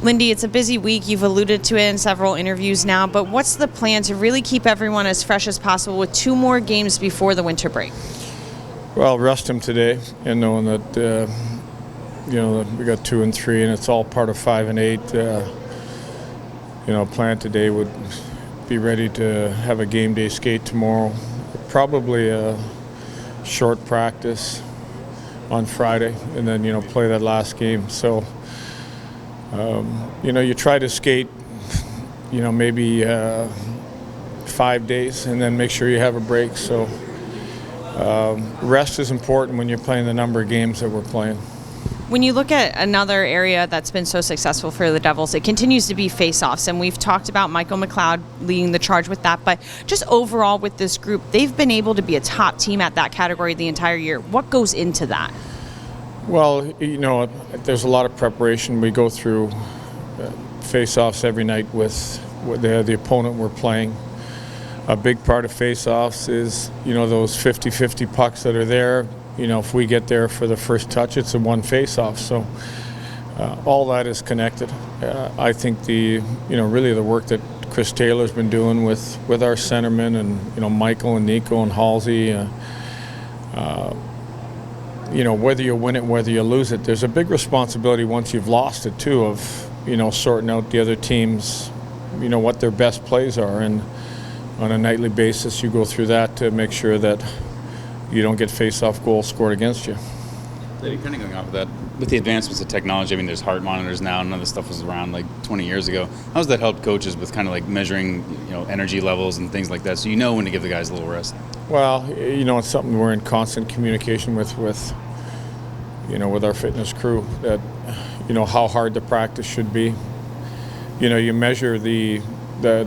Lindy, it's a busy week. You've alluded to it in several interviews now, but what's the plan to really keep everyone as fresh as possible with 2 more games before the winter break? Well, rest him today, and knowing that we got 2 and 3, and it's all part of 5 and 8. Plan today would be ready to have a game day skate tomorrow. Probably a short practice on Friday, and then play that last game. So. You try to skate, maybe 5 days and then make sure you have a break. So rest is important when you're playing the number of games that we're playing. When you look at another area that's been so successful for the Devils, it continues to be face-offs, and we've talked about Michael McLeod leading the charge with that, but just overall with this group, they've been able to be a top team at that category the entire year. What goes into that? Well, there's a lot of preparation. We go through face-offs every night with the opponent we're playing. A big part of face-offs is, those 50-50 pucks that are there. If we get there for the first touch, it's a one face-off. So all that is connected. I think really the work that Chris Taylor's been doing with our centermen and, Michael and Nico and Halsey, whether you win it, whether you lose it, there's a big responsibility once you've lost it too of, sorting out the other teams, what their best plays are. And on a nightly basis, you go through that to make sure that you don't get face-off goals scored against you. Kind of going off of that, with the advancements of technology, there's heart monitors now, and none of this stuff was around like 20 years ago. How's that helped coaches with kind of like measuring, energy levels and things like that, so when to give the guys a little rest? Well, it's something we're in constant communication with our fitness crew, that, how hard the practice should be. You measure the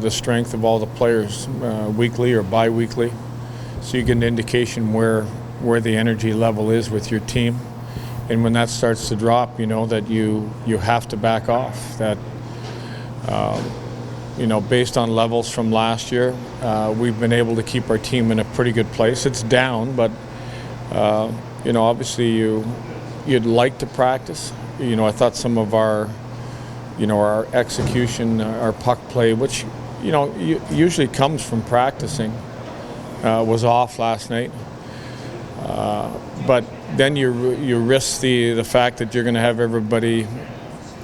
strength of all the players weekly or bi-weekly, so you get an indication where the energy level is with your team. And when that starts to drop, that you have to back off. That, based on levels from last year, we've been able to keep our team in a pretty good place. It's down, but, obviously you'd like to practice. I thought some of our execution, our puck play, which, usually comes from practicing, was off last night. But then you risk the fact that you're going to have everybody,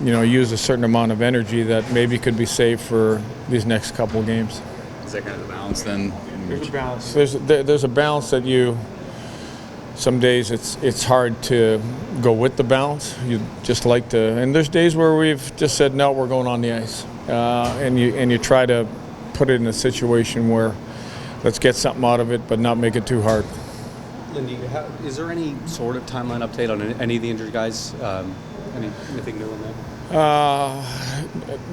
use a certain amount of energy that maybe could be saved for these next couple games. Is that kind of the balance then? There's a balance. There's a balance that some days it's hard to go with the balance. You just like to, and there's days where we've just said, no, we're going on the ice. And you try to put it in a situation where let's get something out of it, but not make it too hard. Lindy, is there any sort of timeline update on any of the injured guys? Anything new on that?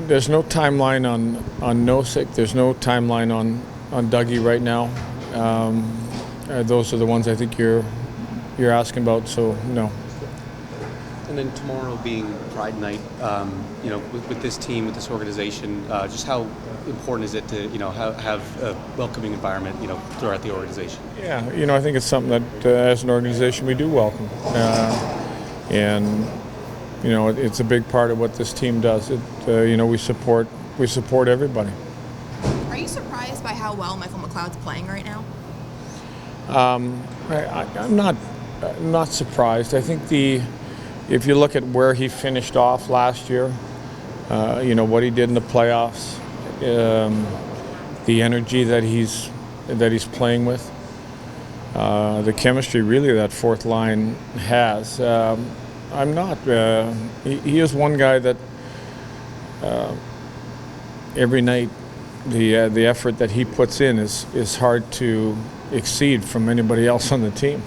There's no timeline on Nosek. There's no timeline on Dougie right now. Those are the ones I think you're asking about. So no. And then tomorrow being Pride Night, with this team, with this organization, just how important is it to, have a welcoming environment, throughout the organization? Yeah, I think it's something that as an organization we do welcome, and it's a big part of what this team does. We support everybody. Are you surprised by how well Michael McLeod's playing right now? I'm not surprised. I think if you look at where he finished off last year, what he did in the playoffs, the energy that he's playing with, the chemistry really that fourth line has. I'm not. He is one guy that every night the effort that he puts in is hard to exceed from anybody else on the team.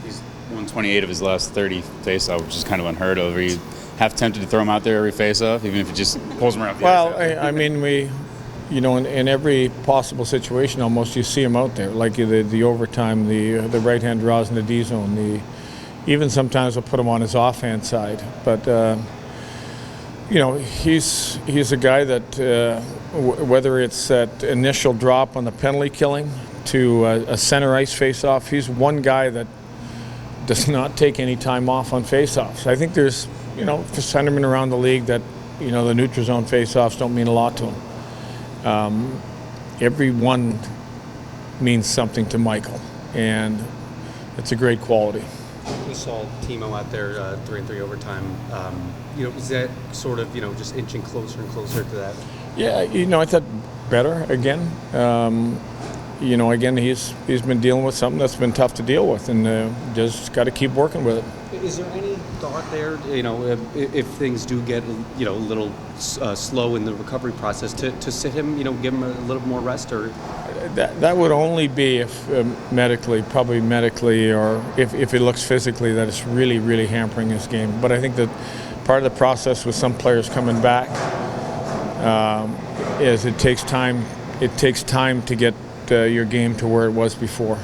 He's won 28 of his last 30 faceoffs, which is kind of unheard of. Are you half tempted to throw him out there every faceoff, even if it just pulls him around the ice? We, in every possible situation, almost you see him out there, like the overtime, the right hand draws in the D zone. Even sometimes we'll put him on his offhand side, but he's a guy that whether it's that initial drop on the penalty killing to a center ice face-off, he's one guy that does not take any time off on face-offs. I think there's for centermen around the league that the neutral zone face-offs don't mean a lot to him. Every one means something to Michael, and it's a great quality. We saw Timo out there 3-3 overtime. Is that sort of just inching closer and closer to that? Yeah, I thought better again. Again, he's been dealing with something that's been tough to deal with, and just got to keep working with it. Is there any thought there, if things do get a little slow in the recovery process, to sit him, give him a little more rest, or? That would only be if medically, or if it looks physically that it's really, really hampering his game. But I think that part of the process with some players coming back is it takes time. It takes time to get your game to where it was before.